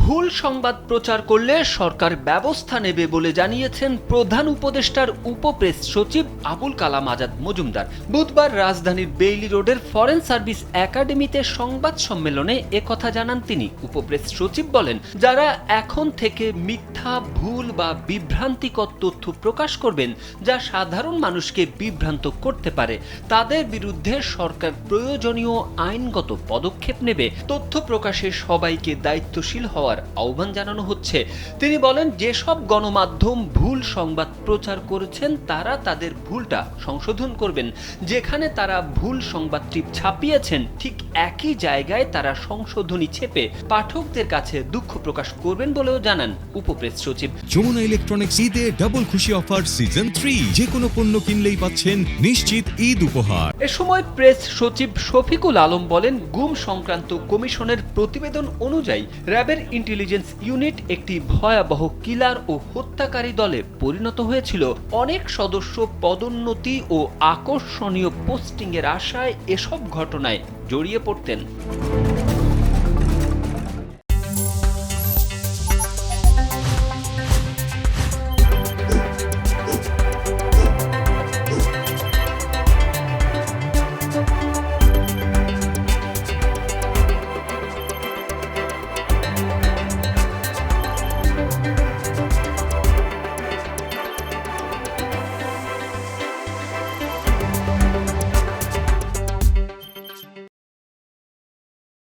ভুল সংবাদ প্রচার করলে সরকার ব্যবস্থা নেবে বলে জানিয়েছেন প্রধান উপদেষ্টার উপপ্রেস সচিব আবুল কালাম আজাদ মজুমদার। বুধবার রাজধানীর বেইলি রোডের ফরেন সার্ভিস একাডেমিতে সংবাদ সম্মেলনে একথা জানান তিনি। উপপ্রেস সচিব বলেন, যারা এখন থেকে মিথ্যা, ভুল বা বিভ্রান্তিকর তথ্য প্রকাশ করবেন যা সাধারণ মানুষকে বিভ্রান্ত করতে পারে, তাদের বিরুদ্ধে সরকার প্রয়োজনীয় আইনগত পদক্ষেপ নেবে। তথ্য প্রকাশে সবাইকে দায়িত্বশীল হওয়ার আহ্বান জানানো হচ্ছে। তিনি বলেন, যেসব গণমাধ্যম ভুল সংবাদ প্রচার করেছেন তারা তাদের ভুলটা সংশোধন করবেন। যেখানে তারা ভুল সংবাদটি ছাপিয়েছেন ঠিক একই জায়গায় তারা সংশোধনী ছেপে পাঠকদের কাছে দুঃখ প্রকাশ করবেন বলেও জানান উপপ্রেস সচিব। যমুনা ইলেকট্রনিক্স ঈদে ডাবল খুশি অফার সিজন 3, যে কোনো পণ্য কিনলেই পাচ্ছেন নিশ্চিত ঈদ উপহার। এ সময় প্রেস সচিব শফিকুল আলম বলেন, গুম সংক্রান্ত কমিশনের প্রতিবেদন অনুযায়ী র্যাবের ইন্টেলিজেন্স ইউনিট একটি ভয়াবহ কিলার ও হত্যাকারী দলে পরিণত হয়েছিল। অনেক সদস্য পদোন্নতি ও আকর্ষণীয় পোস্টিংয়ের আশায় এসব ঘটনায় জড়িয়ে পড়তেন।